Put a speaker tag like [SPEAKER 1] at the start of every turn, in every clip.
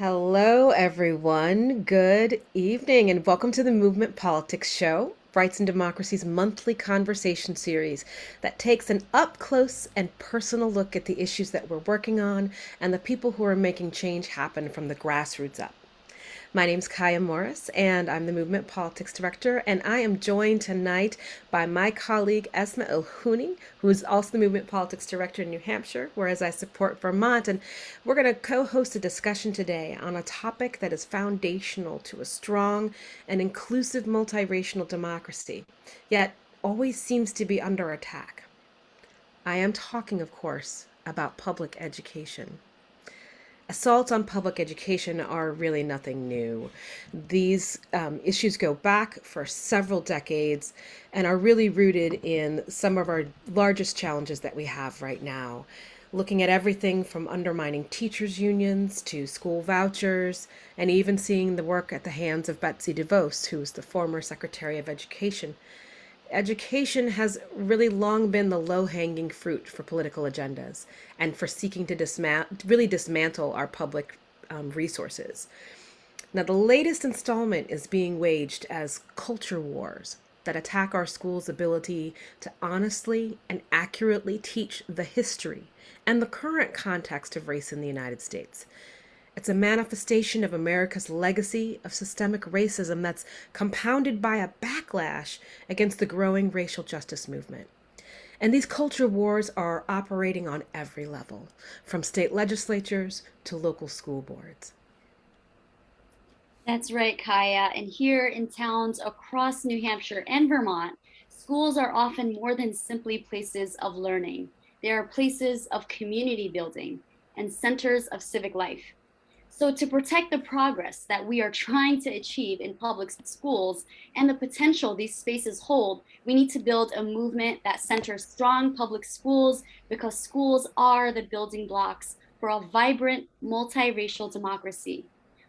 [SPEAKER 1] Hello, everyone. Good evening, and welcome to the Movement Politics Show, Rights and Democracy's monthly conversation series that takes an up close and personal look at the issues that we're working on and the people who are making change happen from the grassroots up. My name's Kiah Morris, and I'm the Movement Politics Director, and I am joined tonight by my colleague Asma Elhuni, who is also the Movement Politics Director in New Hampshire, whereas I support Vermont, and we're going to co-host a discussion today on a topic that is foundational to a strong and inclusive multiracial democracy, yet always seems to be under attack. I am talking, of course, about public education. Assaults on public education are really nothing new. These issues go back for several decades and are really rooted in some of our largest challenges that we have right now. Looking at everything from undermining teachers' unions to school vouchers, and even seeing the work at the hands of Betsy DeVos, who is the former Secretary of Education. Education has really long been the low-hanging fruit for political agendas and for seeking to really dismantle our public resources. Now, the latest installment is being waged as culture wars that attack our schools' ability to honestly and accurately teach the history and the current context of race in the United States. It's a manifestation of America's legacy of systemic racism that's compounded by a backlash against the growing racial justice movement. And these culture wars are operating on every level, from state legislatures to local school boards.
[SPEAKER 2] That's right, Kaya. And here in towns across New Hampshire and Vermont, schools are often more than simply places of learning. They are places of community building and centers of civic life. So, to protect the progress that we are trying to achieve in public schools and the potential these spaces hold, we need to build a movement that centers strong public schools because schools are the building blocks for a vibrant, multiracial democracy.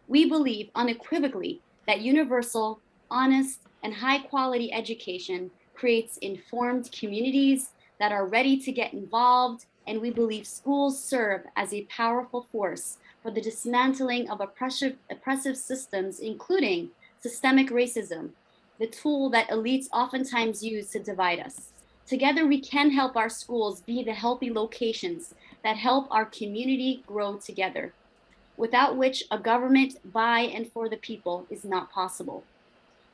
[SPEAKER 2] We believe unequivocally that universal, honest, and high quality education creates informed communities that are ready to get involved, and we believe schools serve as a powerful force for the dismantling of oppressive systems, including systemic racism, the tool that elites oftentimes use to divide us. Together, we can help our schools be the healthy locations that help our community grow together, without which a government by and for the people is not possible.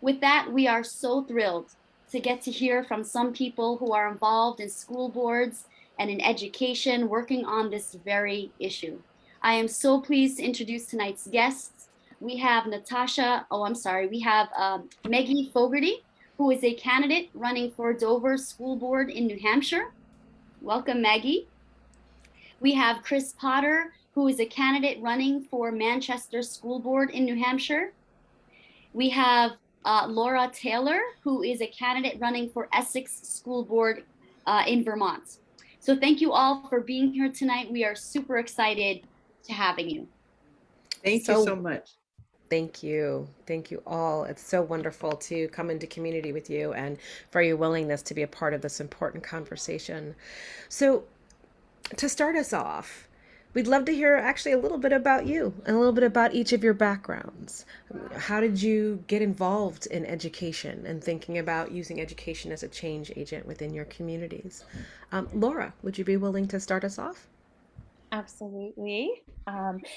[SPEAKER 2] With that, we are so thrilled to get to hear from some people who are involved in school boards and in education working on this very issue. I am so pleased to introduce tonight's guests. We have we have Maggie Fogarty, who is a candidate running for Dover School Board in New Hampshire. Welcome, Maggie. We have Chris Potter, who is a candidate running for Manchester School Board in New Hampshire. We have Laura Taylor, who is a candidate running for Essex School Board in Vermont. So thank you all for being here tonight. We are super excited to having you.
[SPEAKER 3] Thank you so
[SPEAKER 1] So,
[SPEAKER 3] much.
[SPEAKER 1] thank you. Thank you all. It's so wonderful to come into community with you and for your willingness to be a part of this important conversation. So, to start us off, we'd love to hear actually a little bit about you and a little bit about each of your backgrounds. How did you get involved in education and thinking about using education as a change agent within your communities? Laura, would you be willing to start us off?
[SPEAKER 4] Absolutely.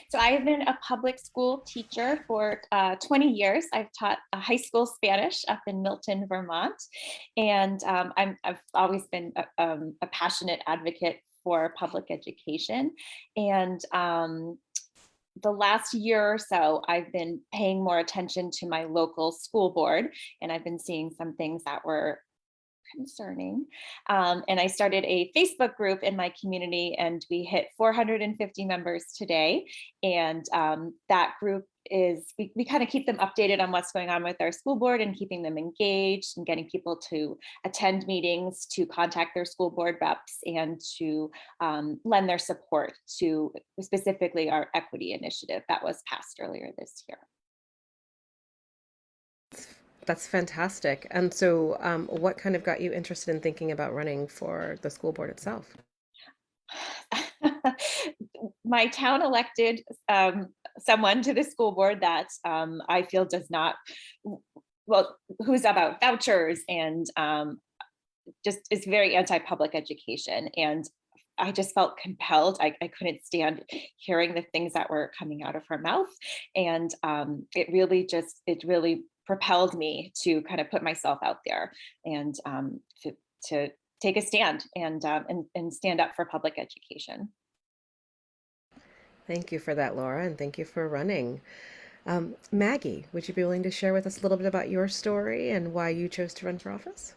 [SPEAKER 4] So I have been a public school teacher for 20 years. I've taught high school Spanish up in Milton, Vermont. And I've always been a passionate advocate for public education. And the last year or so, I've been paying more attention to my local school board, and I've been seeing some things that were concerning. And I started a Facebook group in my community, and we hit 450 members today. And that group we kind of keep them updated on what's going on with our school board and keeping them engaged and getting people to attend meetings, to contact their school board reps, and to lend their support to specifically our equity initiative that was passed earlier this year.
[SPEAKER 1] That's fantastic. And so, what kind of got you interested in thinking about running for the school board itself?
[SPEAKER 4] My town elected someone to the school board that I feel does not, well, who's about vouchers and just is very anti-public education. And I just felt compelled. I couldn't stand hearing the things that were coming out of her mouth. And it really propelled me to kind of put myself out there and to take a stand and stand up for public education.
[SPEAKER 1] Thank you for that, Laura, and thank you for running. Maggie, would you be willing to share with us a little bit about your story and why you chose to run for office?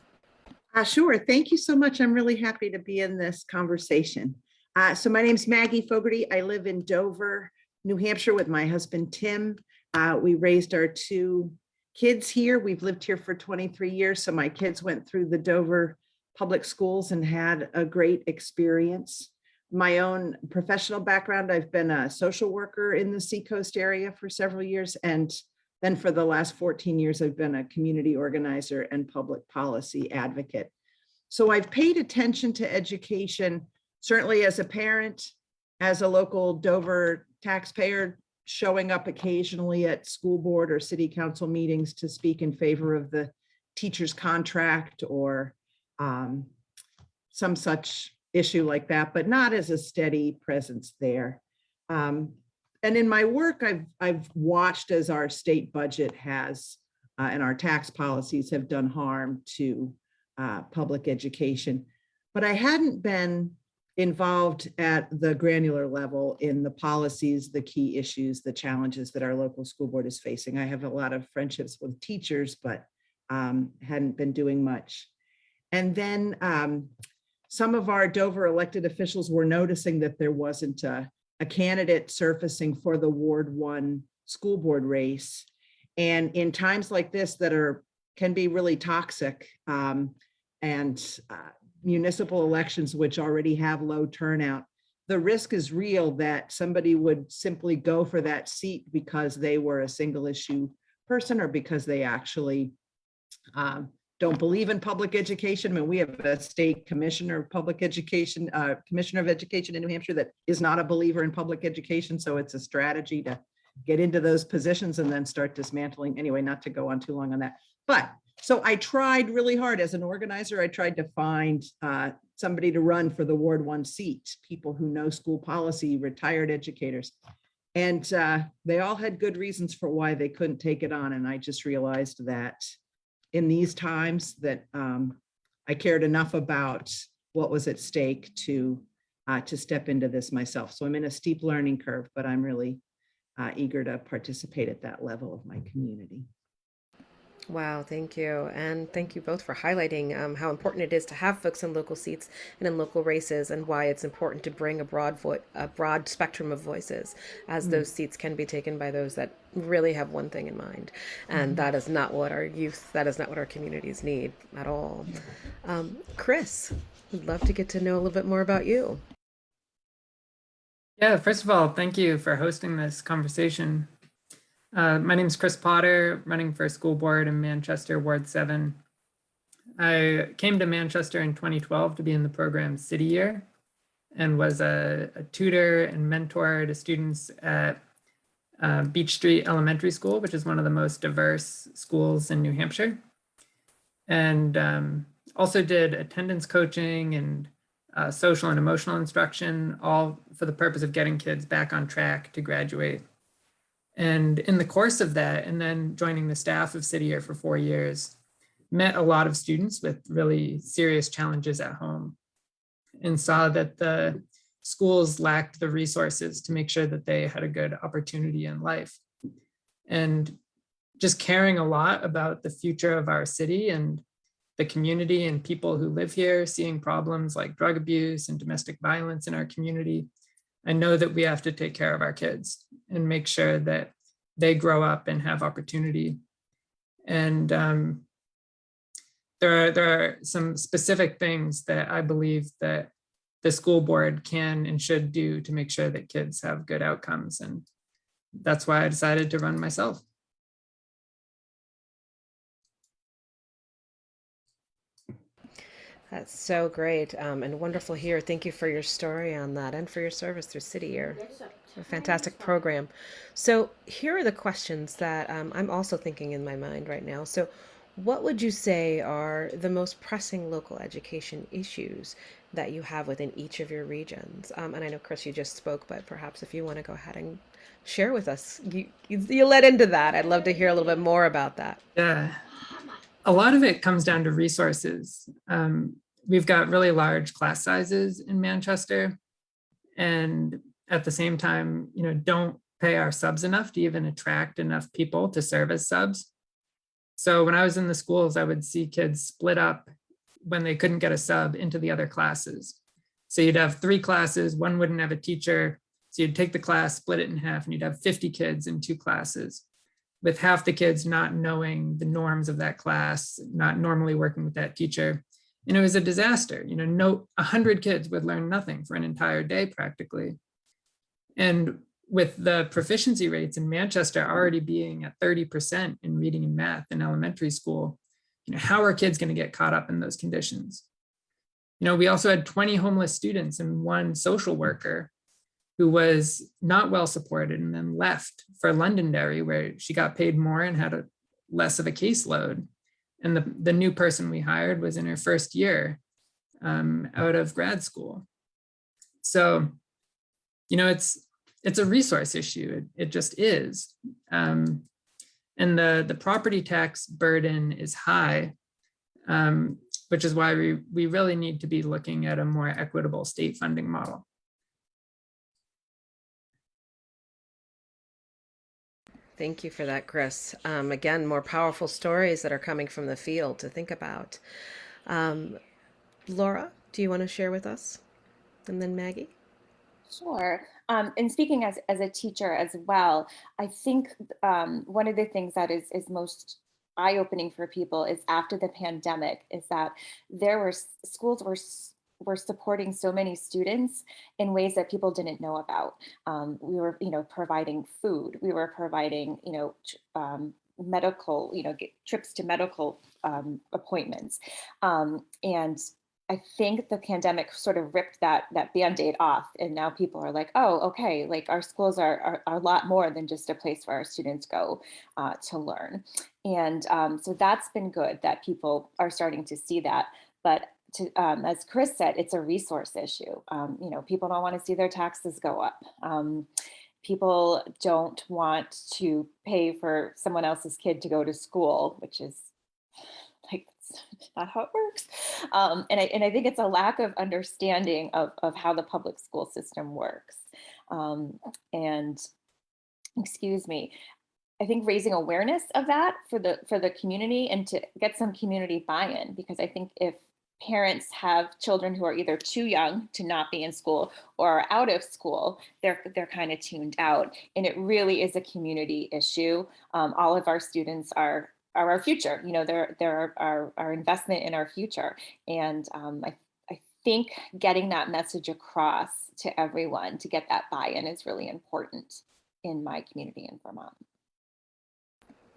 [SPEAKER 3] Sure. Thank you so much. I'm really happy to be in this conversation. So my name's Maggie Fogarty. I live in Dover, New Hampshire with my husband, Tim. We raised our 2 kids here. We've lived here for 23 years. So my kids went through the Dover public schools and had a great experience. My own professional background, I've been a social worker in the Seacoast area for several years. And then for the last 14 years, I've been a community organizer and public policy advocate. So I've paid attention to education, certainly as a parent, as a local Dover taxpayer, showing up occasionally at school board or city council meetings to speak in favor of the teacher's contract or some such issue like that, but not as a steady presence there. And in my work, I've watched as our state budget has and our tax policies have done harm to public education. But I hadn't been involved at the granular level in the policies, the key issues, the challenges that our local school board is facing. I have a lot of friendships with teachers, but hadn't been doing much. And then some of our Dover elected officials were noticing that there wasn't a candidate surfacing for the Ward 1 school board race. And in times like this that can be really toxic, and municipal elections, which already have low turnout, the risk is real that somebody would simply go for that seat because they were a single issue person or because they actually don't believe in public education. I mean, we have a state commissioner of public education, commissioner of education in New Hampshire that is not a believer in public education. So it's a strategy to get into those positions and then start dismantling. Anyway, not to go on too long on that. But so I tried really hard as an organizer. I tried to find somebody to run for the Ward 1 seat, people who know school policy, retired educators. And they all had good reasons for why they couldn't take it on. And I just realized that in these times that I cared enough about what was at stake to step into this myself. So I'm in a steep learning curve, but I'm really eager to participate at that level of my community.
[SPEAKER 1] Wow, thank you. And thank you both for highlighting how important it is to have folks in local seats and in local races, and why it's important to bring a broad spectrum of voices, as those seats can be taken by those that really have one thing in mind. And that is not what our youth, that is not what our communities need at all. Chris, we'd love to get to know a little bit more about you.
[SPEAKER 5] Yeah, first of all, thank you for hosting this conversation. My name is Chris Potter, running for school board in Manchester, Ward 7. I came to Manchester in 2012 to be in the program City Year, and was a tutor and mentor to students at Beach Street Elementary School, which is one of the most diverse schools in New Hampshire. And also did attendance coaching and social and emotional instruction, all for the purpose of getting kids back on track to graduate. And in the course of that, and then joining the staff of City Year for 4 years, met a lot of students with really serious challenges at home, and saw that the schools lacked the resources to make sure that they had a good opportunity in life. And just caring a lot about the future of our city and the community and people who live here, seeing problems like drug abuse and domestic violence in our community, I know that we have to take care of our kids and make sure that they grow up and have opportunity. And there are some specific things that I believe that the school board can and should do to make sure that kids have good outcomes. And that's why I decided to run myself.
[SPEAKER 1] That's so great, and wonderful here. Thank you for your story on that and for your service through City Year. A fantastic program. So, here are the questions that I'm also thinking in my mind right now. So, what would you say are the most pressing local education issues that you have within each of your regions? And I know, Chris, you just spoke, but perhaps if you want to go ahead and share with us, you led into that. I'd love to hear a little bit more about that.
[SPEAKER 5] Yeah, a lot of it comes down to resources. We've got really large class sizes in Manchester, and at the same time, don't pay our subs enough to even attract enough people to serve as subs. So when I was in the schools, I would see kids split up when they couldn't get a sub into the other classes. So you'd have 3 classes, one wouldn't have a teacher. So you'd take the class, split it in half, and you'd have 50 kids in 2 classes, with half the kids not knowing the norms of that class, not normally working with that teacher. And it was a disaster. 100 kids would learn nothing for an entire day practically. And with the proficiency rates in Manchester already being at 30% in reading and math in elementary school, how are kids going to get caught up in those conditions? We also had 20 homeless students and 1 social worker who was not well supported and then left for Londonderry, where she got paid more and had less of a caseload. And the new person we hired was in her first year out of grad school. So, it's a resource issue. It just is. And the property tax burden is high, which is why we really need to be looking at a more equitable state funding model.
[SPEAKER 1] Thank you for that, Chris. Again, more powerful stories that are coming from the field to think about. Laura, do you want to share with us? And then Maggie?
[SPEAKER 4] Sure. And speaking as a teacher as well, I think one of the things that is most eye-opening for people is after the pandemic is that schools were supporting so many students in ways that people didn't know about. We were, providing food. We were providing, medical, trips to medical appointments. And I think the pandemic sort of ripped that Band-Aid off, and now people are like, oh, okay, like our schools are a lot more than just a place where our students go to learn. And so that's been good that people are starting to see that. But as Chris said, it's a resource issue. People don't want to see their taxes go up. People don't want to pay for someone else's kid to go to school, which is like not how it works. And I think it's a lack of understanding of how the public school system works. And excuse me, I think raising awareness of that for the community and to get some community buy-in, because I think if parents have children who are either too young to not be in school or are out of school, they're kind of tuned out. And it really is a community issue. All of our students are our future. They're our investment in our future. And I think getting that message across to everyone to get that buy-in is really important in my community in Vermont.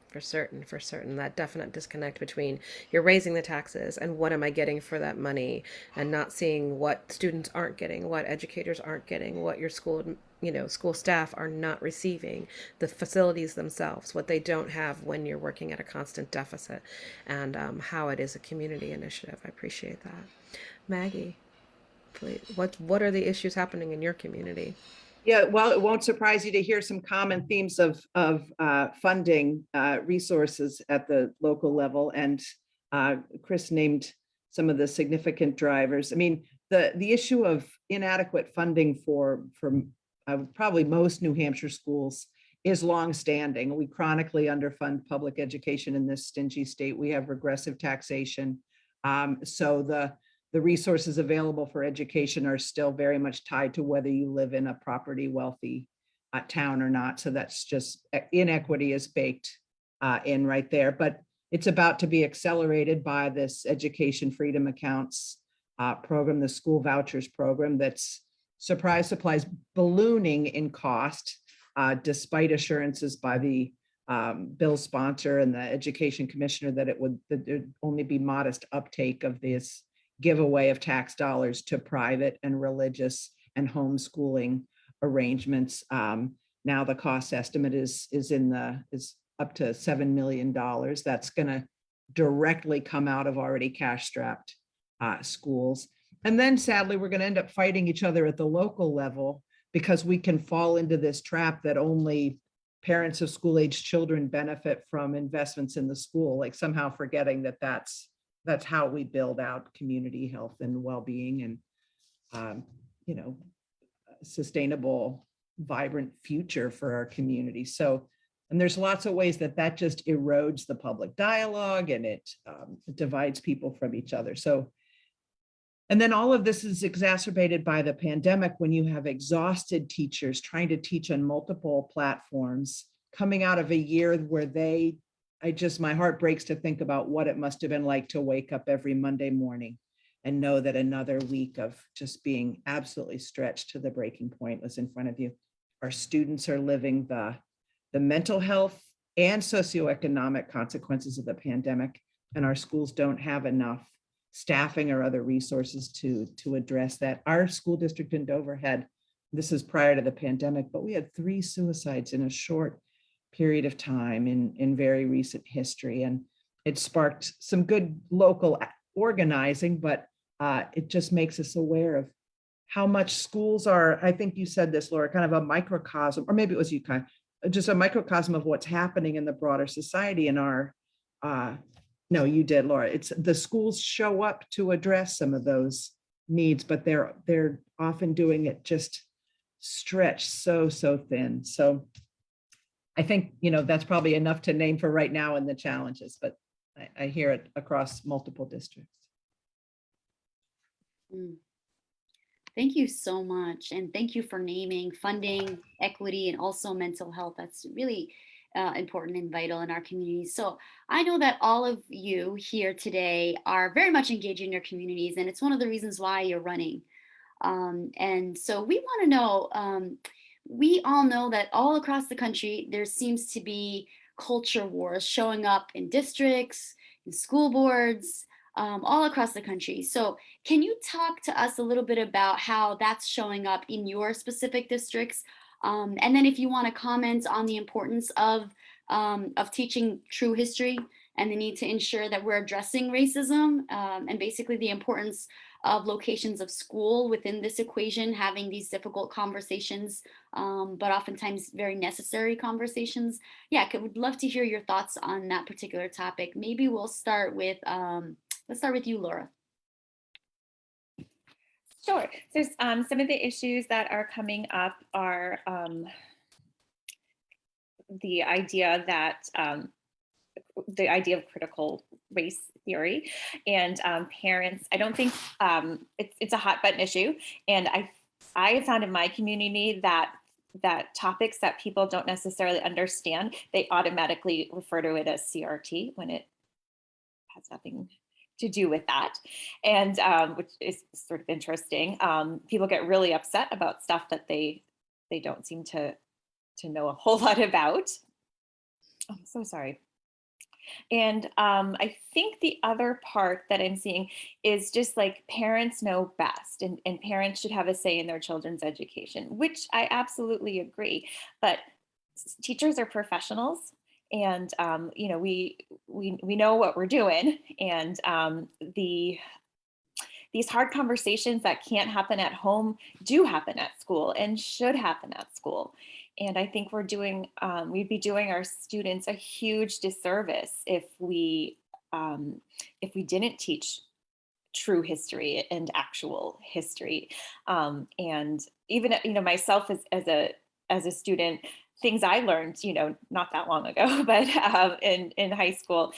[SPEAKER 1] For certain. That definite disconnect between you're raising the taxes and what am I getting for that money, and not seeing what students aren't getting, what educators aren't getting, what your school staff are not receiving, the facilities themselves, what they don't have when you're working at a constant deficit, and how it is a community initiative. I appreciate that. Maggie, please, what are the issues happening in your community?
[SPEAKER 3] Yeah, well, it won't surprise you to hear some common themes of funding resources at the local level. And Chris named some of the significant drivers. I mean, the issue of inadequate funding for probably most New Hampshire schools is longstanding. We chronically underfund public education in this stingy state. We have regressive taxation. So the resources available for education are still very much tied to whether you live in a property wealthy town or not. So that's just inequity is baked in right there. But it's about to be accelerated by this Education Freedom Accounts program, the school vouchers program that's surprise supplies ballooning in cost, despite assurances by the bill sponsor and the education commissioner that there'd only be modest uptake of this giveaway of tax dollars to private and religious and homeschooling arrangements. Now the cost estimate is up to $7 million. That's going to directly come out of already cash-strapped schools. And then sadly, we're going to end up fighting each other at the local level because we can fall into this trap that only parents of school-age children benefit from investments in the school, like somehow forgetting that that's how we build out community health and well-being and sustainable, vibrant future for our community. So, and there's lots of ways that just erodes the public dialogue and it divides people from each other. So, and then all of this is exacerbated by the pandemic when you have exhausted teachers trying to teach on multiple platforms, coming out of a year where my heart breaks to think about what it must have been like to wake up every Monday morning and know that another week of just being absolutely stretched to the breaking point was in front of you. Our students are living the mental health and socioeconomic consequences of the pandemic, and our schools don't have enough staffing or other resources to address that. Our school district in Dover had, this is prior to the pandemic, but we had 3 suicides in a short period of time in very recent history. And it sparked some good local organizing, but it just makes us aware of how much schools are, I think you said this, Laura, kind of a microcosm, or maybe it was you, Kiah, just a microcosm of what's happening in the broader society in our, no, you did, Laura. It's the schools show up to address some of those needs, but they're often doing it just stretched so thin. So I think, that's probably enough to name for right now in the challenges, but I hear it across multiple districts.
[SPEAKER 2] Thank you so much. And thank you for naming funding, equity, and also mental health. That's really important and vital in our community. So I know that all of you here today are very much engaged in your communities, and it's one of the reasons why you're running. And so we want to know, we all know that all across the country, there seems to be culture wars showing up in districts, in school boards, all across the country. So can you talk to us a little bit about how that's showing up in your specific districts? And then if you want to comment on the importance of teaching true history and the need to ensure that we're addressing racism and basically the importance of locations of school within this equation, having these difficult conversations, but oftentimes very necessary conversations. Yeah, would love to hear your thoughts on that particular topic. Maybe we'll start with, let's start with you, Laura.
[SPEAKER 4] Sure. So some of the issues that are coming up are the idea of critical race theory and parents. I don't think it's a hot button issue, and I found in my community that topics that people don't necessarily understand, they automatically refer to it as CRT when it has nothing to do with that, and which is sort of interesting. People get really upset about stuff that they don't seem to know a whole lot about. I'm so sorry. And I think the other part that I'm seeing is just like parents know best, and parents should have a say in their children's education, which I absolutely agree. But teachers are professionals, and we know what we're doing, and these hard conversations that can't happen at home do happen at school and should happen at school. And I think we'd be doing our students a huge disservice if we didn't teach true history and actual history. And even myself as a student, things I learned, not that long ago, but in high school,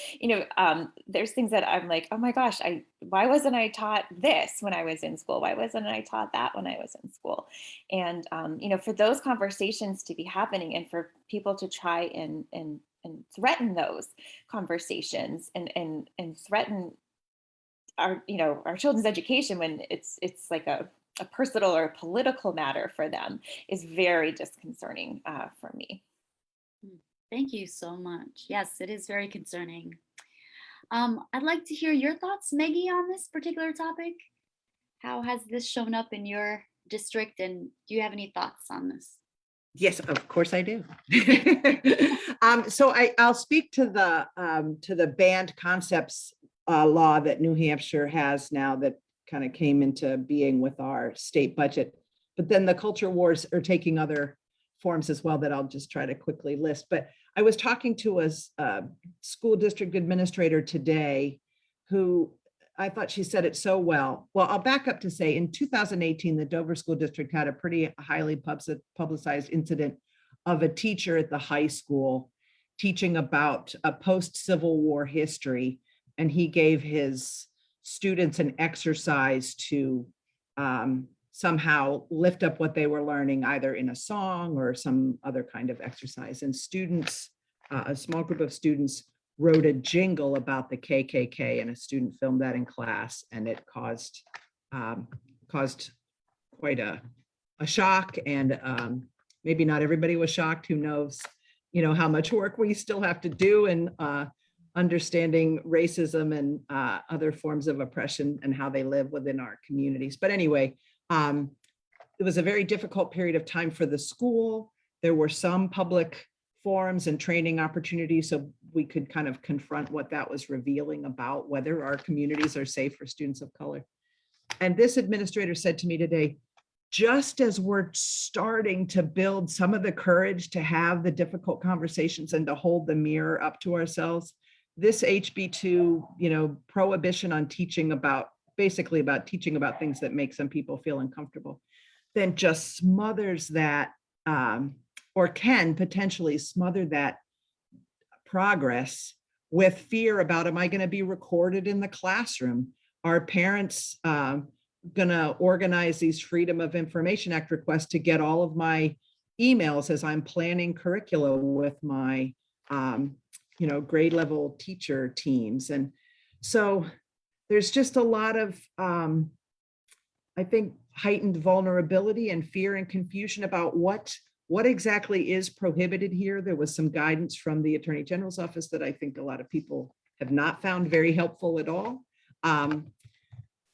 [SPEAKER 4] there's things that I'm like, oh my gosh, why wasn't I taught this when I was in school? Why wasn't I taught that when I was in school? And, for those conversations to be happening and for people to try and threaten those conversations and threaten our children's education when it's like a personal or a political matter for them is very disconcerting for me.
[SPEAKER 2] Thank you so much. Yes, it is very concerning. I'd like to hear your thoughts, Maggie, on this particular topic. How has this shown up in your district, and do you have any thoughts on this?
[SPEAKER 3] Yes, of course I do. So I'll speak to the banned concepts law that New Hampshire has now that kind of came into being with our state budget. But then the culture wars are taking other forms as well that I'll just try to quickly list. But I was talking to a school district administrator today who I thought she said it so well. Well, I'll back up to say in 2018, the Dover School District had a pretty highly publicized incident of a teacher at the high school teaching about a post-Civil War history. And he gave his students an exercise to somehow lift up what they were learning, either in a song or some other kind of exercise. And students, a small group of students, wrote a jingle about the KKK, and a student filmed that in class, and it caused quite a shock. And maybe not everybody was shocked. Who knows, how much work we still have to do in understanding racism and other forms of oppression and how they live within our communities. But anyway, it was a very difficult period of time for the school. There were some public forums and training opportunities so we could kind of confront what that was revealing about whether our communities are safe for students of color. And this administrator said to me today, just as we're starting to build some of the courage to have the difficult conversations and to hold the mirror up to ourselves, this HB2, prohibition on teaching about, basically about teaching about things that make some people feel uncomfortable, then just smothers that, or can potentially smother that progress with fear about, am I going to be recorded in the classroom? Are parents going to organize these Freedom of Information Act requests to get all of my emails as I'm planning curricula with my, grade level teacher teams? And so there's just a lot of, I think, heightened vulnerability and fear and confusion about what exactly is prohibited here. There was some guidance from the Attorney General's office that I think a lot of people have not found very helpful at all.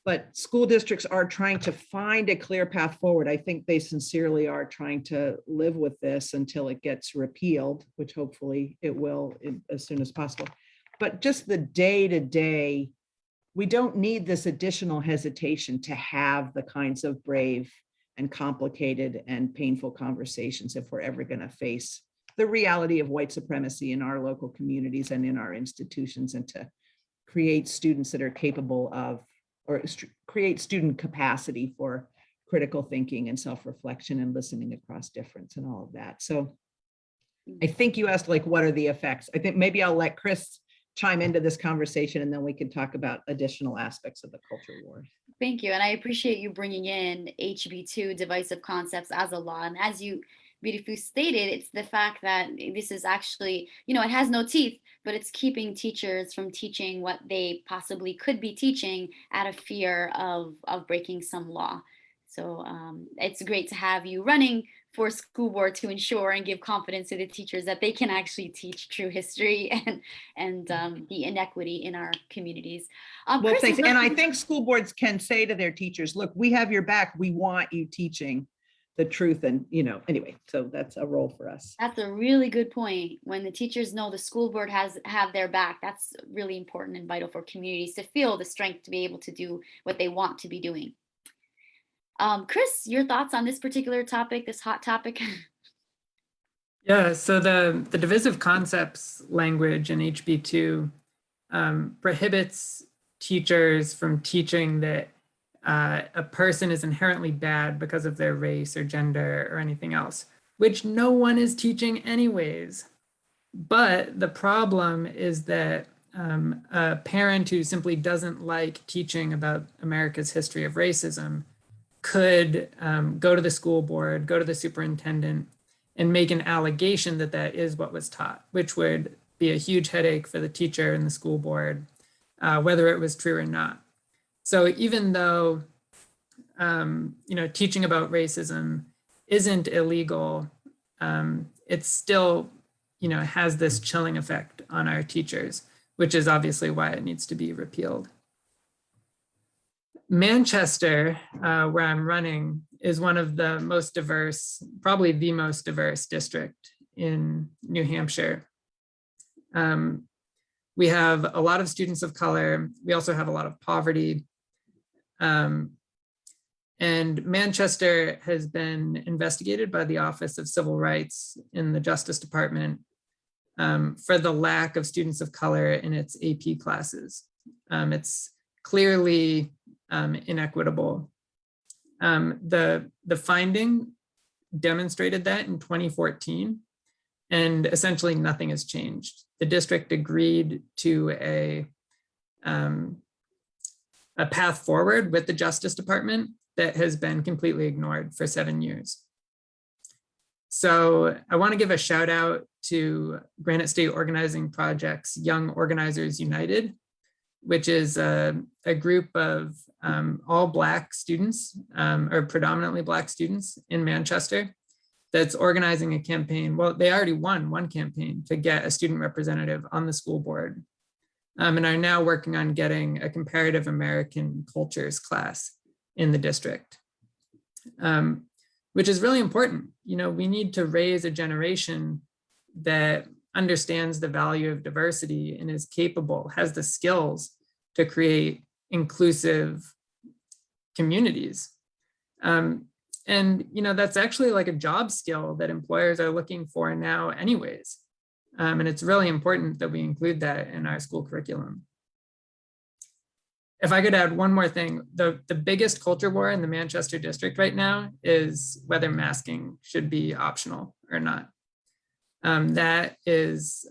[SPEAKER 3] But school districts are trying to find a clear path forward. I think they sincerely are trying to live with this until it gets repealed, which hopefully it will as soon as possible. But just the day-to-day, we don't need this additional hesitation to have the kinds of brave and complicated and painful conversations if we're ever going to face the reality of white supremacy in our local communities and in our institutions, and to create students that are capable of, or create student capacity for critical thinking and self-reflection and listening across difference and all of that. So I think you asked, what are the effects? I think maybe I'll let Chris chime into this conversation, and then we can talk about additional aspects of the culture war.
[SPEAKER 2] Thank you. And I appreciate you bringing in HB2, divisive concepts, as a law. And as you beautifully stated, it's the fact that this is actually, it has no teeth, but it's keeping teachers from teaching what they possibly could be teaching out of fear of breaking some law. So it's great to have you running for school board to ensure and give confidence to the teachers that they can actually teach true history and the inequity in our communities.
[SPEAKER 3] Well,
[SPEAKER 2] Chris,
[SPEAKER 3] thanks. And I think school boards can say to their teachers, look, we have your back. We want you teaching the truth. And, anyway, so that's a role for us.
[SPEAKER 2] That's a really good point. When the teachers know the school board have their back, that's really important and vital for communities to feel the strength to be able to do what they want to be doing. Chris, your thoughts on this particular topic, this hot topic?
[SPEAKER 5] Yeah, so the divisive concepts language in HB2 prohibits teachers from teaching that a person is inherently bad because of their race or gender or anything else, which no one is teaching anyways. But the problem is that a parent who simply doesn't like teaching about America's history of racism could go to the school board, go to the superintendent, and make an allegation that that is what was taught, which would be a huge headache for the teacher and the school board, whether it was true or not. So even though, teaching about racism isn't illegal, it still, has this chilling effect on our teachers, which is obviously why it needs to be repealed. Manchester, where I'm running, is one of the most diverse, probably the most diverse district in New Hampshire. We have a lot of students of color. We also have a lot of poverty. And Manchester has been investigated by the Office of Civil Rights in the Justice Department for the lack of students of color in its AP classes. It's clearly inequitable. The finding demonstrated that in 2014, and essentially nothing has changed. The district agreed to a path forward with the Justice Department that has been completely ignored for 7 years. So I want to give a shout out to Granite State Organizing Project's Young Organizers United, which is a group of all Black students, or predominantly Black students in Manchester, that's organizing a campaign. Well, they already won one campaign to get a student representative on the school board, and are now working on getting a comparative American cultures class in the district, which is really important. You know, we need to raise a generation that understands the value of diversity and is capable, has the skills to create inclusive communities. And you know, that's actually like a job skill that employers are looking for now anyways. And it's really important that we include that in our school curriculum. If I could add one more thing, the biggest culture war in the Manchester district right now is whether masking should be optional or not. That is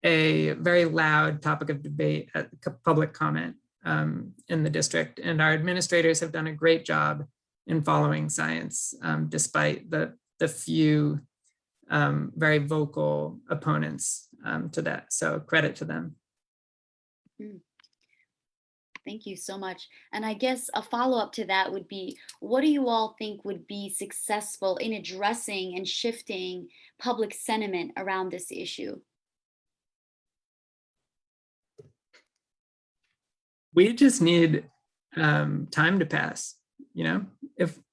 [SPEAKER 5] a very loud topic of debate at public comment in the district. And our administrators have done a great job in following science, despite the few very vocal opponents to that. So credit to them.
[SPEAKER 2] Thank you so much. And I guess a follow-up to that would be, what do you all think would be successful in addressing and shifting public sentiment around this issue?
[SPEAKER 5] We just need time to pass. You know,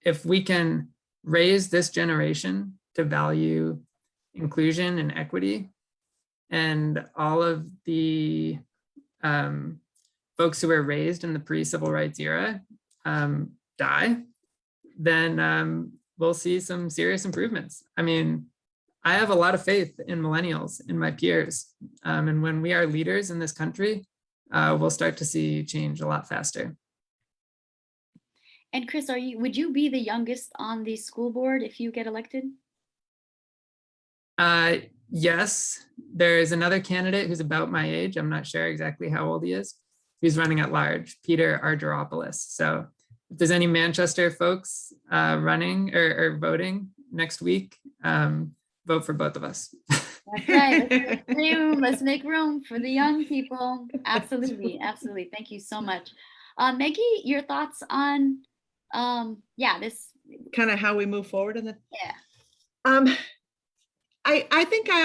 [SPEAKER 5] if we can raise this generation to value inclusion and equity, and all of the folks who were raised in the pre-civil rights era die, then we'll see some serious improvements. I mean, I have a lot of faith in millennials, in my peers. And when we are leaders in this country, we'll start to see change a lot faster.
[SPEAKER 2] And Chris, would you be the youngest on the school board if you get elected?
[SPEAKER 5] Yes, there is another candidate who's about my age. I'm not sure exactly how old he is. He's running at large, Peter Argyropoulos. So if there's any Manchester folks running or voting next week, vote for both of us.
[SPEAKER 2] That's right. Let's make room for the young people. Absolutely, absolutely. Thank you so much. Maggie, your thoughts on this
[SPEAKER 3] kind of how we move forward in the
[SPEAKER 2] yeah.
[SPEAKER 3] I think I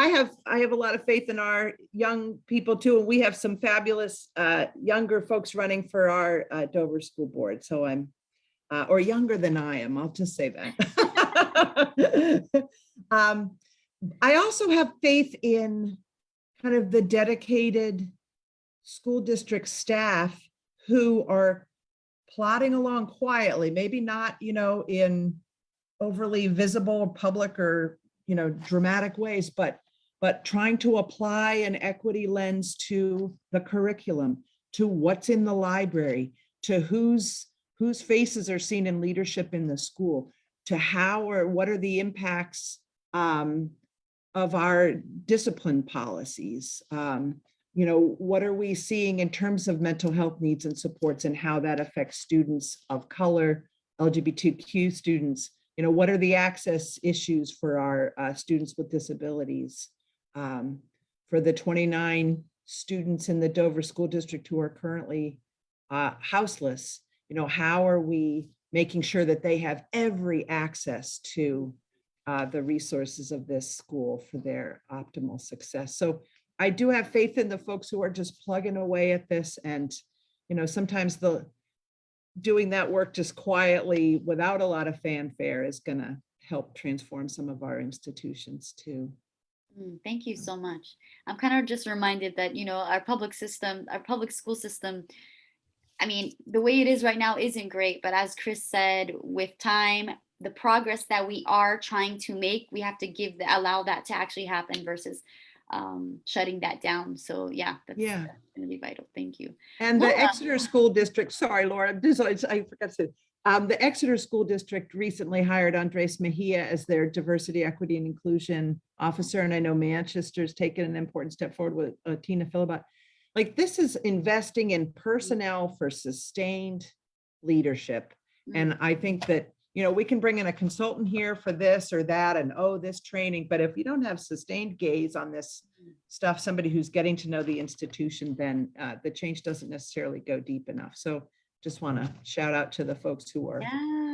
[SPEAKER 3] have a lot of faith in our young people too, and we have some fabulous younger folks running for our Dover School Board. So I'm or younger than I am, I'll just say that. I also have faith in kind of the dedicated school district staff who are plodding along quietly, maybe not, in overly visible public or, dramatic ways, but trying to apply an equity lens to the curriculum, to what's in the library, to whose faces are seen in leadership in the school, to how or what are the impacts of our discipline policies. What are we seeing in terms of mental health needs and supports and how that affects students of color, LGBTQ students? What are the access issues for our students with disabilities? For the 29 students in the Dover School District who are currently houseless, how are we making sure that they have every access to the resources of this school for their optimal success? So I do have faith in the folks who are just plugging away at this. And, sometimes doing that work just quietly without a lot of fanfare is going to help transform some of our institutions too.
[SPEAKER 2] Thank you so much. I'm kind of just reminded that, our public school system, I mean, the way it is right now isn't great, but as Chris said, with time, the progress that we are trying to make, we have to allow that to actually happen versus shutting that down. So yeah, that's going to be vital. Thank you.
[SPEAKER 3] And
[SPEAKER 2] Laura.
[SPEAKER 3] the Exeter School District, sorry, Laura, I forgot to say, the Exeter School District recently hired Andres Mejia as their diversity, equity, and inclusion officer. And I know Manchester's taken an important step forward with Tina Philibot. Like, this is investing in personnel for sustained leadership. And I think that, we can bring in a consultant here for this or that and, this training, but if you don't have sustained gaze on this stuff, somebody who's getting to know the institution, then the change doesn't necessarily go deep enough. So just want to shout out to the folks who are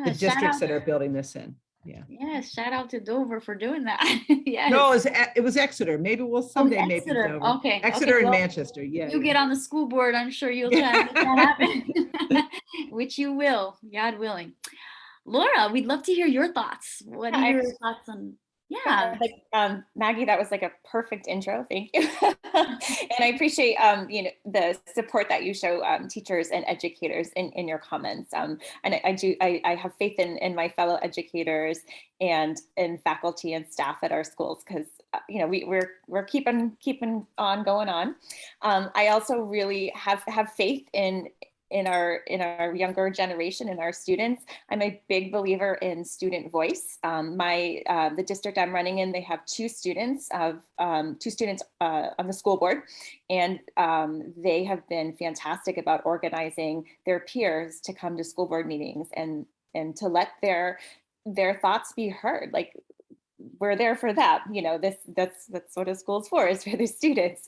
[SPEAKER 3] the districts that are building this in.
[SPEAKER 2] Yeah, shout out to Dover for doing that. Yes.
[SPEAKER 3] No, it was Exeter. Maybe we'll someday maybe Dover.
[SPEAKER 2] Okay.
[SPEAKER 3] Exeter
[SPEAKER 2] okay,
[SPEAKER 3] and
[SPEAKER 2] well,
[SPEAKER 3] Manchester. Yeah.
[SPEAKER 2] You get on the school board, I'm sure you'll try to make that happen. Which you will, God willing. Laura, we'd love to hear your thoughts. What are your thoughts on? Yeah.
[SPEAKER 4] Maggie, that was like a perfect intro. Thank you. And I appreciate, the support that you show teachers and educators in your comments. And I have faith in my fellow educators and in faculty and staff at our schools, because we're keeping on going on. I also really have faith in our younger generation, in our students. I'm a big believer in student voice. The district I'm running in, they have two students on the school board, and they have been fantastic about organizing their peers to come to school board meetings and to let their thoughts be heard. Like, we're there for that. That's what a school's for, is for the students.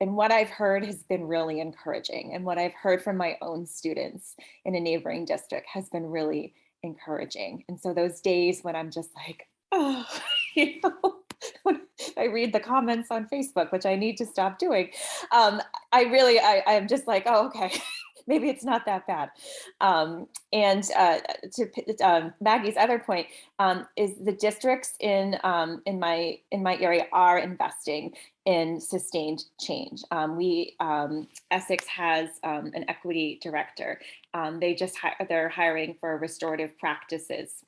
[SPEAKER 4] And what I've heard has been really encouraging. And what I've heard from my own students in a neighboring district has been really encouraging. And so those days when I'm just like, when I read the comments on Facebook, which I need to stop doing, I'm just like, okay. Maybe it's not that bad. To Maggie's other point, is the districts in my area are investing in sustained change. Essex has an equity director. They're hiring for a restorative practices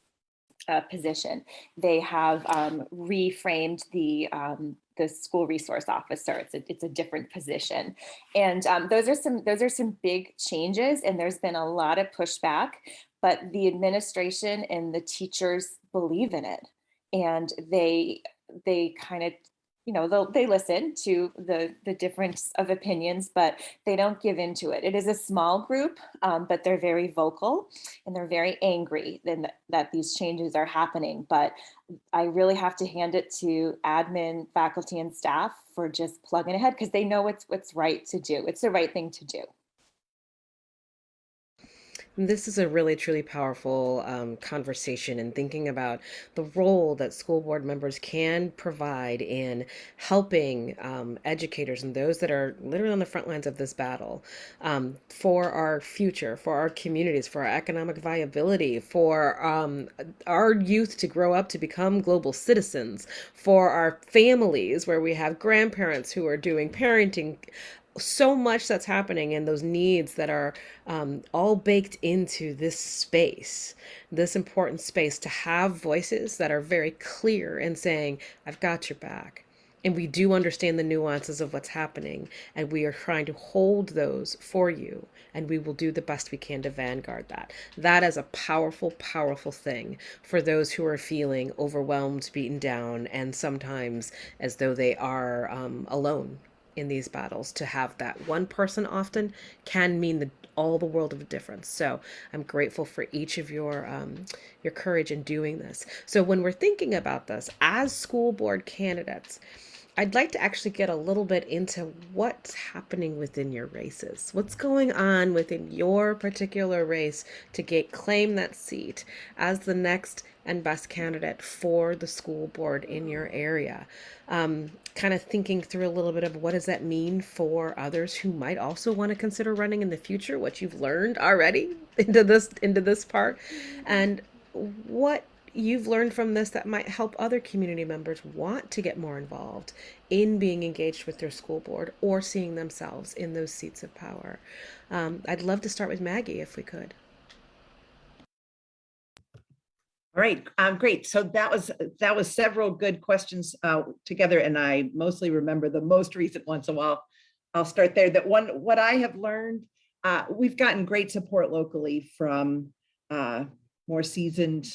[SPEAKER 4] position. They have reframed the school resource officer. It's a different position, and those are some big changes. And there's been a lot of pushback, but the administration and the teachers believe in it, and they kind of they listen to the difference of opinions, but they don't give into it. It is a small group, but they're very vocal and they're very angry that these changes are happening. But I really have to hand it to admin, faculty, and staff for just plugging ahead, because they know what's right to do. It's the right thing to do.
[SPEAKER 1] This is a really, truly powerful conversation, and thinking about the role that school board members can provide in helping educators and those that are literally on the front lines of this battle for our future, for our communities, for our economic viability, for our youth to grow up to become global citizens, for our families where we have grandparents who are doing parenting. So much that's happening, and those needs that are all baked into this space, this important space, to have voices that are very clear and saying, I've got your back. And we do understand the nuances of what's happening, and we are trying to hold those for you, and we will do the best we can to vanguard that. That is a powerful, powerful thing for those who are feeling overwhelmed, beaten down, and sometimes as though they are alone in these battles. To have that one person often can mean all the world of a difference. So I'm grateful for each of your courage in doing this. So when we're thinking about this as school board candidates, I'd like to actually get a little bit into what's happening within your races. What's going on within your particular race to claim that seat as the next and best candidate for the school board in your area. Kind of thinking through a little bit of what does that mean for others who might also want to consider running in the future, what you've learned already into this part, and what you've learned from this that might help other community members want to get more involved in being engaged with their school board or seeing themselves in those seats of power. I'd love to start with Maggie if we could.
[SPEAKER 3] All right, great. So that was several good questions together, and I mostly remember the most recent one. So I'll start there. What I have learned, we've gotten great support locally from more seasoned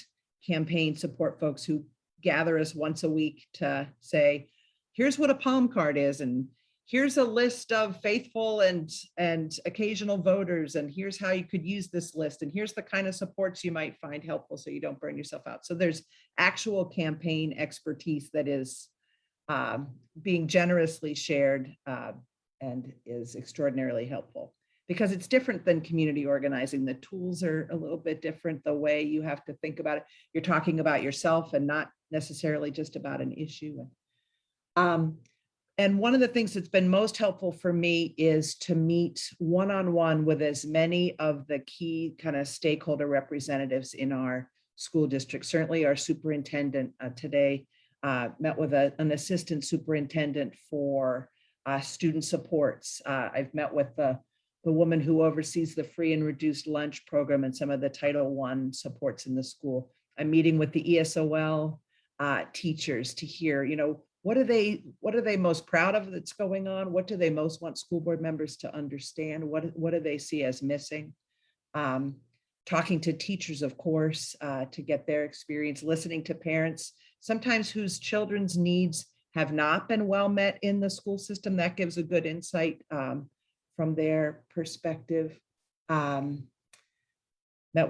[SPEAKER 3] campaign support folks who gather us once a week to say, here's what a palm card is, and here's a list of faithful and occasional voters, and here's how you could use this list, and here's the kind of supports you might find helpful so you don't burn yourself out. So there's actual campaign expertise that is being generously shared and is extraordinarily helpful, because it's different than community organizing. The tools are a little bit different. The way you have to think about it, you're talking about yourself and not necessarily just about an issue. And one of the things that's been most helpful for me is to meet one-on-one with as many of the key kind of stakeholder representatives in our school district. Certainly our superintendent today met with an assistant superintendent for student supports. I've met with the woman who oversees the free and reduced lunch program and some of the Title I supports in the school. I'm meeting with the ESOL teachers to hear, what are they most proud of that's going on? What do they most want school board members to understand? What do they see as missing? Talking to teachers, of course, to get their experience, listening to parents, sometimes whose children's needs have not been well met in the school system. That gives a good insight from their perspective. Met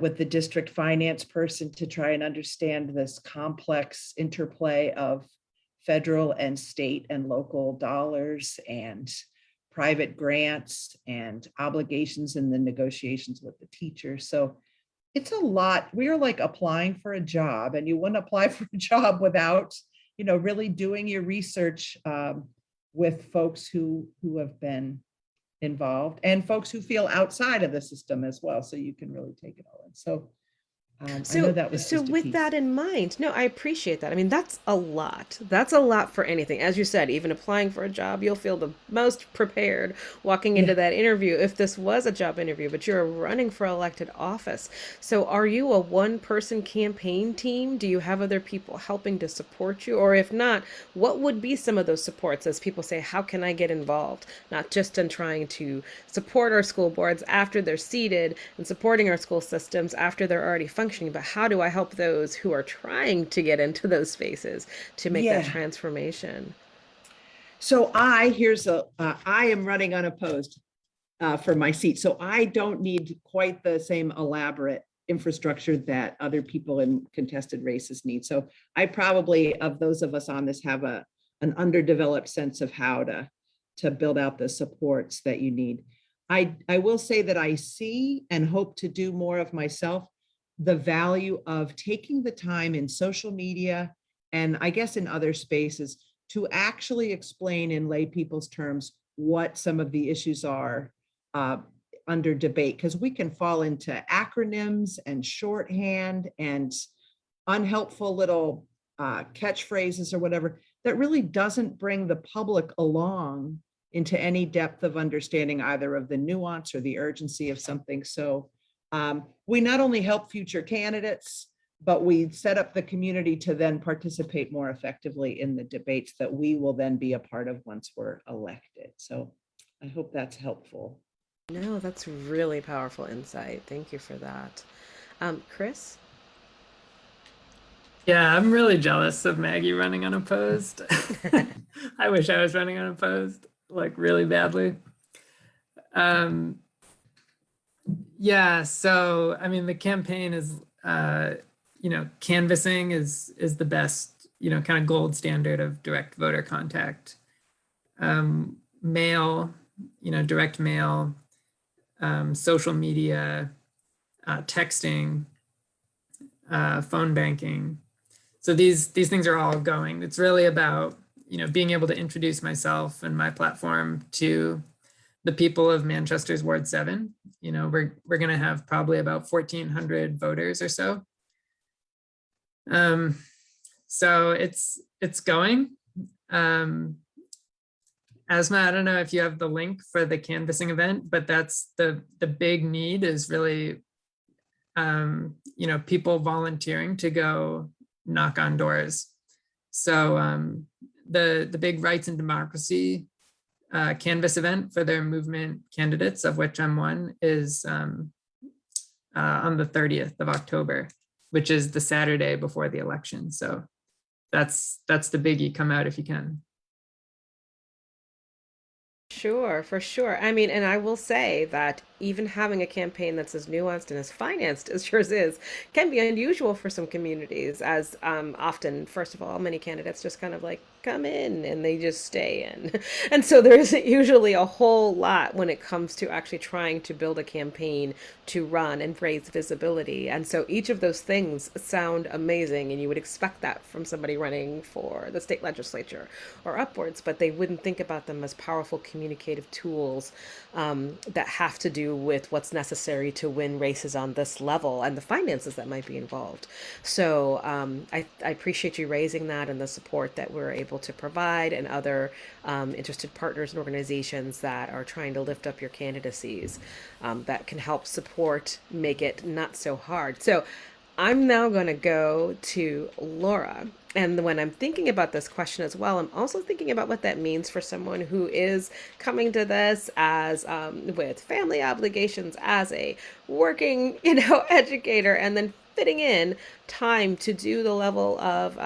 [SPEAKER 3] with the district finance person to try and understand this complex interplay of federal and state and local dollars and private grants and obligations in the negotiations with the teachers. So it's a lot. We are like applying for a job, and you wouldn't apply for a job without, really doing your research with folks who have been involved and folks who feel outside of the system as well. So you can really take it all in. So I know that was
[SPEAKER 1] So
[SPEAKER 3] just a
[SPEAKER 1] with
[SPEAKER 3] piece.
[SPEAKER 1] that in mind, no, I appreciate that. I mean, that's a lot. That's a lot for anything. As you said, even applying for a job, you'll feel the most prepared walking into that interview if this was a job interview, but you're running for elected office. So are you a one-person campaign team? Do you have other people helping to support you? Or if not, what would be some of those supports as people say, how can I get involved? Not just in trying to support our school boards after they're seated and supporting our school systems after they're already functioning, but how do I help those who are trying to get into those spaces to make that transformation?
[SPEAKER 3] So I am running unopposed for my seat. So I don't need quite the same elaborate infrastructure that other people in contested races need. So I probably, of those of us on this, have an underdeveloped sense of how to build out the supports that you need. I will say that I see and hope to do more of myself the value of taking the time in social media and I guess in other spaces to actually explain in lay people's terms what some of the issues are under debate, because we can fall into acronyms and shorthand and unhelpful little catchphrases or whatever that really doesn't bring the public along into any depth of understanding either of the nuance or the urgency of something. So we not only help future candidates, but we set up the community to then participate more effectively in the debates that we will then be a part of once we're elected. So I hope that's helpful.
[SPEAKER 1] No, that's really powerful insight. Thank you for that. Chris?
[SPEAKER 5] Yeah, I'm really jealous of Maggie running unopposed. I wish I was running unopposed, like really badly. Yeah, so I mean, the campaign is, canvassing is the best kind of gold standard of direct voter contact. Mail, direct mail, social media, texting, phone banking. So these things are all going. It's really about, being able to introduce myself and my platform to the people of Manchester's Ward 7. We're going to have probably about 1,400 voters or so. So it's going. Asma, I don't know if you have the link for the canvassing event, but that's the big need is really, people volunteering to go knock on doors. So the big Rights and Democracy canvas event for their movement candidates, of which I'm one, is on the 30th of October, which is the Saturday before the election. So that's the biggie. Come out if you can.
[SPEAKER 1] Sure, for sure. I mean, and I will say that even having a campaign that's as nuanced and as financed as yours is can be unusual for some communities, as often, first of all, many candidates just kind of like come in and they just stay in. And so there isn't usually a whole lot when it comes to actually trying to build a campaign to run and raise visibility. And so each of those things sound amazing, and you would expect that from somebody running for the state legislature or upwards, but they wouldn't think about them as powerful communicative tools that have to do with what's necessary to win races on this level and the finances that might be involved. So I appreciate you raising that and the support that we're able to provide, and other interested partners and organizations that are trying to lift up your candidacies that can help support, make it not so hard. So I'm now going to go to Laura. And when I'm thinking about this question as well, I'm also thinking about what that means for someone who is coming to this as with family obligations, as a working, educator, and then fitting in time to do the level of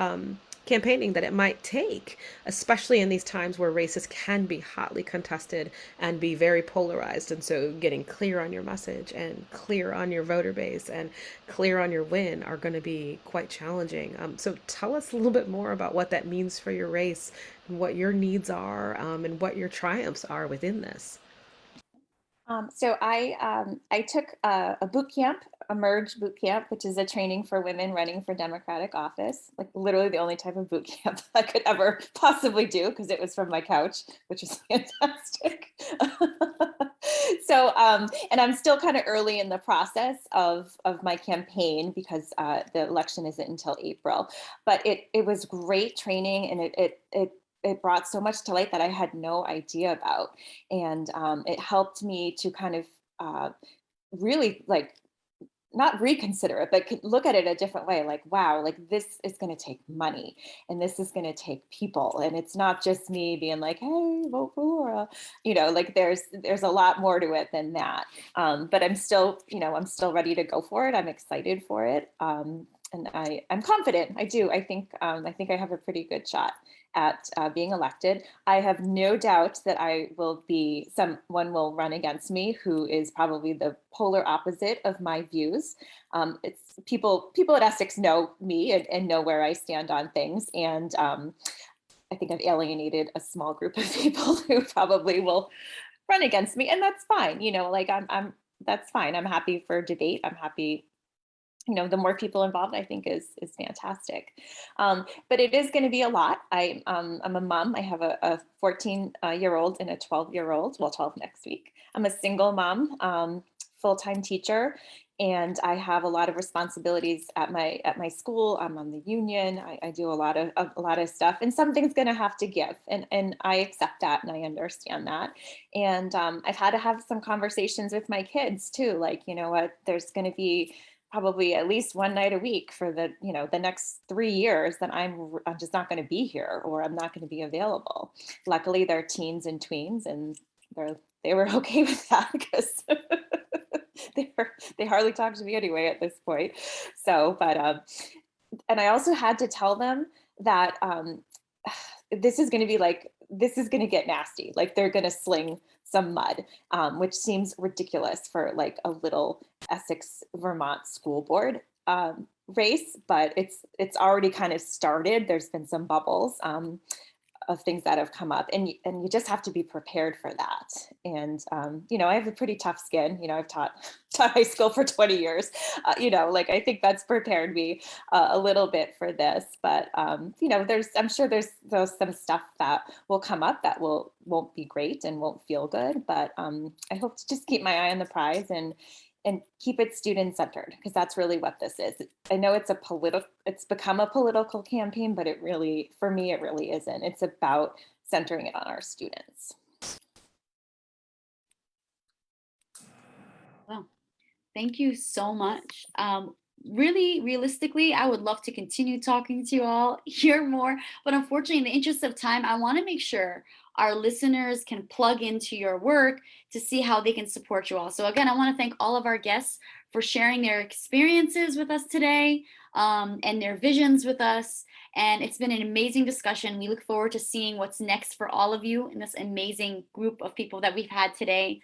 [SPEAKER 1] campaigning that it might take, especially in these times where races can be hotly contested and be very polarized. And so getting clear on your message and clear on your voter base and clear on your win are going to be quite challenging. So tell us a little bit more about what that means for your race and what your needs are, and what your triumphs are within this.
[SPEAKER 4] So I took a boot camp, a merge boot camp, which is a training for women running for Democratic office, like literally the only type of boot camp I could ever possibly do, because it was from my couch, which was fantastic. So, and I'm still kind of early in the process of my campaign, because the election isn't until April, but it was great training, and it brought so much to light that I had no idea about. And it helped me to kind of really not reconsider it, but look at it a different way. Like, wow, like this is going to take money, and this is going to take people. And it's not just me being like, hey, vote for Laura, like there's a lot more to it than that. But I'm still ready to go for it. I'm excited for it. And I'm confident. I think I have a pretty good shot at being elected. I have no doubt that someone will run against me who is probably the polar opposite of my views. It's people at Essex know me and know where I stand on things. And I think I've alienated a small group of people who probably will run against me, and that's fine. That's fine. I'm happy for debate. I'm happy. The more people involved, I think is fantastic. But it is going to be a lot. I'm a mom. I have a 14-year-old and a 12-year-old. Well, 12 next week. I'm a single mom, full-time teacher, and I have a lot of responsibilities at my school. I'm on the union. I do a lot of stuff, and something's going to have to give, and I accept that, and I understand that. And I've had to have some conversations with my kids too. Like, you know what? There's going to be probably at least one night a week for the next 3 years that I'm just not going to be here, or I'm not going to be available. Luckily, they're teens and tweens, and they were okay with that, because they hardly talk to me anyway at this point. So, but and I also had to tell them that this is going to get nasty. Like, they're going to sling some mud, which seems ridiculous for like a little Essex, Vermont school board. race, but it's already kind of started. There's been some bubbles of things that have come up, and you just have to be prepared for that. And I have a pretty tough skin. I've taught high school for 20 years. I think that's prepared me a little bit for this. But I'm sure there's some stuff that will come up that won't be great and won't feel good. But I hope to just keep my eye on the prize and keep it student centered, because that's really what this is. I know it's become a political campaign, but for me, it really isn't. It's about centering it on our students.
[SPEAKER 2] Well, thank you so much. Really, realistically, I would love to continue talking to you all, hear more, but unfortunately, in the interest of time, I want to make sure our listeners can plug into your work to see how they can support you all. So again, I want to thank all of our guests for sharing their experiences with us today, and their visions with us. And it's been an amazing discussion. We look forward to seeing what's next for all of you in this amazing group of people that we've had today.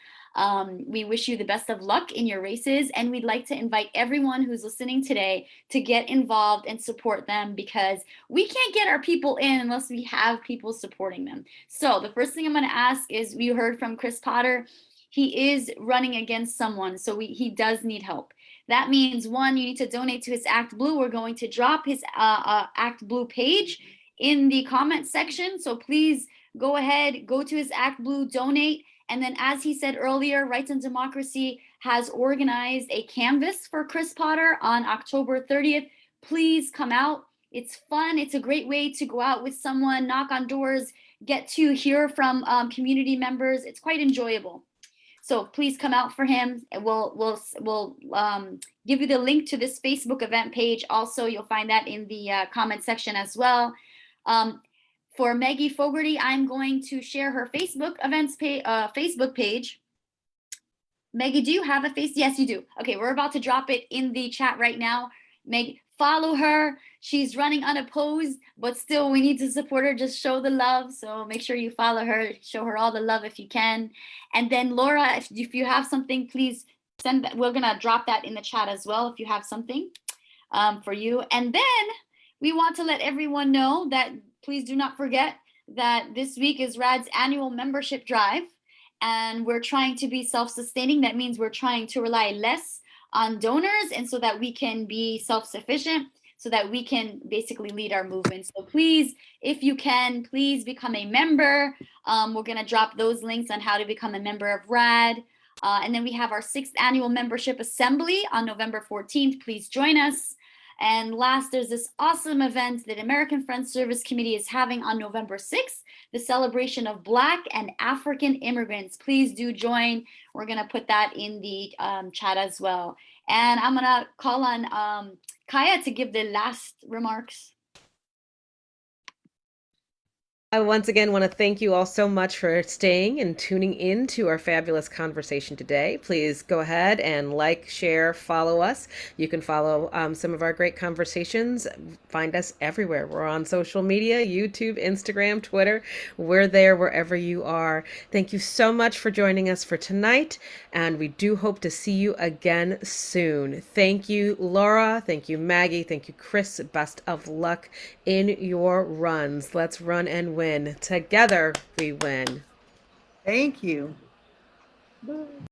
[SPEAKER 2] We wish you the best of luck in your races, and we'd like to invite everyone who's listening today to get involved and support them, because we can't get our people in unless we have people supporting them. So the first thing I'm going to ask is, we heard from Chris Potter. He is running against someone, so he does need help. That means, one, you need to donate to his Act Blue. We're going to drop his Act Blue page in the comment section. So please go ahead, go to his Act Blue, donate. And then, as he said earlier, Rights and Democracy has organized a canvas for Chris Potter on October 30th. Please come out. It's fun. It's a great way to go out with someone, knock on doors, get to hear from community members. It's quite enjoyable. So please come out for him, and we'll give you the link to this Facebook event page. Also, you'll find that in the comment section as well. For Maggie Fogarty, I'm going to share her Facebook events Facebook page. Maggie, do you have a face? Yes, you do. Okay, we're about to drop it in the chat right now. Meg, follow her. She's running unopposed, but still we need to support her. Just show the love. So make sure you follow her, show her all the love if you can. And then Laura, if you have something, please send that. We're gonna drop that in the chat as well if you have something for you. And then we want to let everyone know that please do not forget that this week is RAD's annual membership drive, and we're trying to be self-sustaining. That means we're trying to rely less on donors, and so that we can be self-sufficient, so that we can basically lead our movement. So please, if you can, please become a member. We're going to drop those links on how to become a member of RAD. And then we have our 6th annual membership assembly on November 14th. Please join us. And last, there's this awesome event that American Friends Service Committee is having on November 6th, the celebration of Black and African immigrants. Please do join. We're going to put that in the chat as well. And I'm going to call on Kiah to give the last remarks.
[SPEAKER 1] I once again want to thank you all so much for staying and tuning in to our fabulous conversation today. Please go ahead and like, share, follow us. You can follow some of our great conversations. Find us everywhere. We're on social media, YouTube, Instagram, Twitter. We're there wherever you are. Thank you so much for joining us for tonight, and we do hope to see you again soon. Thank you, Laura. Thank you, Maggie. Thank you, Chris. Best of luck in your runs. Let's run and win. Together we win.
[SPEAKER 3] Thank you. Bye.